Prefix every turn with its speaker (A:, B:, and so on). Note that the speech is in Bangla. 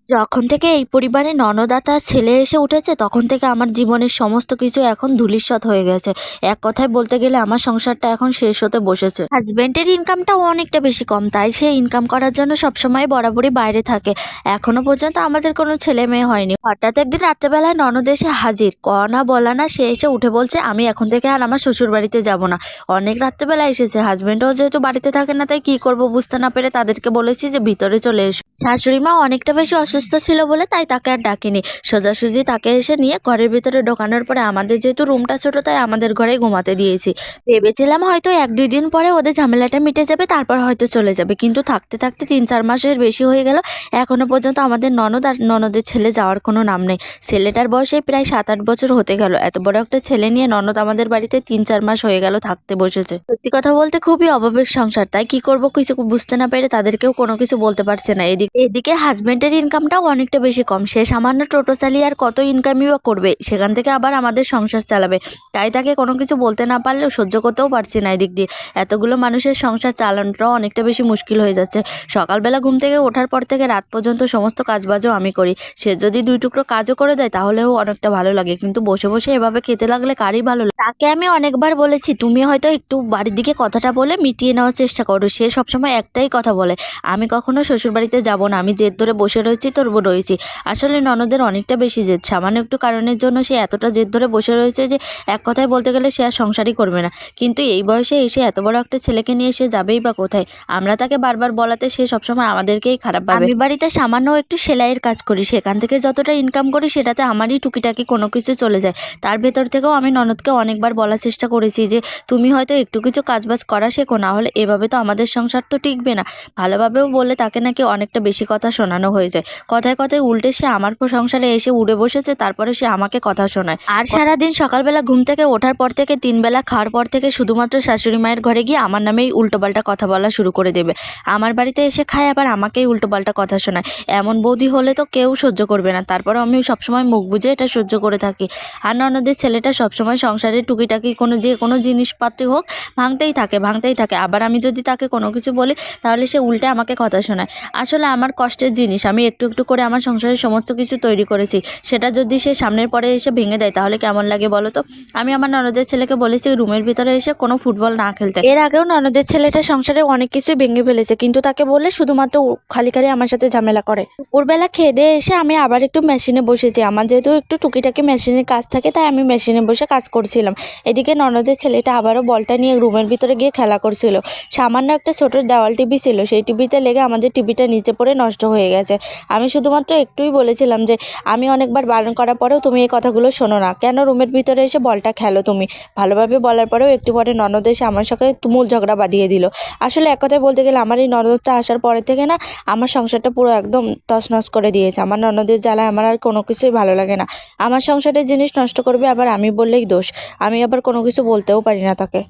A: যখন থেকে এই পরিবারে ননদ আর তার ছেলে এসে উঠেছে তখন থেকে আমার জীবনের সমস্ত কিছু এখন ধূলিসাৎ হয়ে গেছে। এক কথায় বলতে গেলে আমার সংসারটা এখন শেষ হতে বসেছে। হাজবেন্ডের ইনকামটাও অনেকটা বেশি কম, তাই সে ইনকাম করার জন্য সবসময় বরাবরই বাইরে থাকে। এখনো পর্যন্ত আমাদের কোনো ছেলে মেয়ে হয়নি। হঠাৎ একদিন রাত্রেবেলায় ননদ এসে হাজির, কনা বলা না সে এসে উঠে বলছে আমি এখন থেকে আর আমার শ্বশুর বাড়িতে যাব না। অনেক রাত্রেবেলা এসেছে, হাজবেন্ডও যেহেতু বাড়িতে থাকে না তাই কি করব বুঝতে না পেরে তাদেরকে বলেছি যে ভিতরে চলে এসো। শাশুড়ি মা অনেকটা বেশি অসুস্থ ছিল বলে তাই তাকে আর ডাকিনি, সোজাসুজি তাকে এসে নিয়ে ঘরের ভিতরে ঢোকানোর পরে আমাদের যেহেতু রুমটা ছোট তাই আমাদের ঘরেই ঘুমাতে দিয়েছি। ভেবেছিলাম হয়তো 1-2 দিন পরে ওদের ঝামেলাটা মিটে যাবে, তারপর হয়তো চলে যাবে, কিন্তু থাকতে থাকতে 3-4 মাসের বেশি হয়ে গেল। এখনো পর্যন্ত আমাদের ননদ আর ননদের ছেলে যাওয়ার কোনো নাম নেই। ছেলেটার বয়সে প্রায় 7-8 বছর হতে গেল। এত বড় একটা ছেলে নিয়ে ননদ আমাদের বাড়িতে 3-4 মাস হয়ে গেল থাকতে বসেছে। সত্যি কথা বলতে খুবই অভাবের সংসার, তাই কি করব কিছু বুঝতে না পেরে তাদেরকেও কোনো কিছু বলতে পারছে না। এদিকে হাজবেন্ডের ইনকামটাও অনেকটা বেশি কম, সে সামান্য টোটো চালিয়ে আর কত ইনকামই বা করবে, সেখান থেকে আবার আমাদের সংসার চালাবে। তাই তাকে কোনো কিছু বলতে না পারলেও সহ্য করতেও পারছি না। এদিক দিয়ে এতগুলো মানুষের সংসার চালানোটাও অনেকটা বেশি মুশকিল হয়ে যাচ্ছে। সকালবেলা ঘুম থেকে ওঠার পর থেকে রাত পর্যন্ত সমস্ত কাজবাজও আমি করি। সে যদি 2 টুকরো কাজও করে দেয় তাহলেও অনেকটা ভালো লাগে, কিন্তু বসে বসে এভাবে খেতে লাগলে কারই ভালো লাগে। তাকে আমি অনেকবার বলেছি তুমি হয়তো একটু বাড়ির দিকে কথাটা বলে মিটিয়ে নেওয়ার চেষ্টা করো। সে সবসময় একটাই কথা বলে, আমি কখনো শ্বশুরবাড়িতে যাব না, আমি জেদ ধরে বসে রয়েছি তোর রয়েছি। আসলে ননদের অনেকটা বেশি জেদ, সামান্য একটু কারণের জন্য সে এতটা জেদ ধরে বসে রয়েছে যে এক কথায় বলতে গেলে সে আর সংসারই করবে না। কিন্তু এই বয়সে এসে এত বড় একটা ছেলেকে নিয়ে সে যাবেই বা কোথায়? আমরা তাকে বারবার বলাতে সে সবসময় আমাদেরকেই খারাপ ভাবে। আমি বাড়িতে সামান্য একটু সেলাইয়ের কাজ করি, সেখান থেকে যতটা ইনকাম করি সেটাতে আমারই টুকিটাকি কোনো কিছু চলে যায়। তার ভেতর থেকেও আমি ননদকে অনেকবার বলার চেষ্টা করেছি যে তুমি হয়তো একটু কিছু কাজবাজ করা শেখো, না হলে এভাবে তো আমাদের সংসার তো টিকবে না। ভালোভাবেও বললে তাকে নাকি অনেকটা বেশি কথা শোনানো হয়ে যায়। কথায় কথায় উল্টে সে আমার সংসারে এসে উড়ে বসেছে, তারপরে সে আমাকে কথা শোনায়। আর সারাদিন সকালবেলা ঘুম থেকে ওঠার পর থেকে 3 বেলা খাওয়ার পর থেকে শুধুমাত্র শাশুড়ি মায়ের ঘরে গিয়ে আমার নামেই উল্টোপাল্টা কথা বলা শুরু করে দেবে। আমার বাড়িতে এসে খায় আবার আমাকেই উল্টোপাল্টা কথা শোনায়। এমন বৌদি হলে তো কেউ সহ্য করবে না, তারপরে আমি সবসময় মুখ বুজে এটা সহ্য করে থাকি। আর ননদের ছেলেটা সবসময় সংসারের টুকিটাকি কোনো জিনিসপাতি হোক ভাঙতেই থাকে। আবার আমি যদি তাকে কোনো কিছু বলি তাহলে সে উল্টে আমাকে কথা শোনায়। আসলে আমার কষ্টের জিনিস, আমি একটু একটু করে আমার সংসারের সমস্ত কিছু তৈরি করেছি, সেটা যদি সে সামনের পরে এসে ভেঙে দেয় তাহলে কেমন লাগে বলো তো? আমি আমার ননদের ছেলেকে বলেছি রুমের ভিতরে এসে কোনো ফুটবল না খেলতে। এর আগেও ননদের ছেলেটা সংসারে অনেক কিছু ভেঙে ফেলেছে, কিন্তু তাকে বললে শুধুমাত্র খালি আমার সাথে ঝামেলা করে। দুপুরবেলা খেয়ে দিয়ে এসে আমি আবার একটু মেশিনে বসেছি, আমার যেহেতু একটু টুকিটাকি মেশিনের কাজ থাকে তাই আমি মেশিনে বসে কাজ করছিলাম। এদিকে ননদের ছেলেটা আবারও বলটা নিয়ে রুমের ভিতরে গিয়ে খেলা করছিল। সামান্য একটা ছোট দেওয়াল টিভি ছিল, সেই টিভিতে লেগে আমাদের টিভিটা নিচে পড়ে নষ্ট হয়ে গেছে। আমি শুধুমাত্র একটুই বলেছিলাম যে আমি অনেকবার বারণ করার পরেও তুমি এই কথাগুলো শোনো না, কেন রুমের ভিতরে এসে বলটা খেলো তুমি? ভালোভাবে বলার পরেও একটু পরে ননদ এসে আমার সাথে তুমুল ঝগড়া বাঁধিয়ে দিল। আসলে এক কথায় বলতে গেলে আমার এই ননদটা আসার পরে থেকে না আমার সংসারটা পুরো একদম তছনছ করে দিয়েছে। আমার ননদের জ্বালায় আমার আর কোনো কিছুই ভালো লাগে না। আমার সংসারের জিনিস নষ্ট করবে আবার আমি বললেই দোষ, আমি আবার কোনো কিছু বলতেও পারি না তাকে।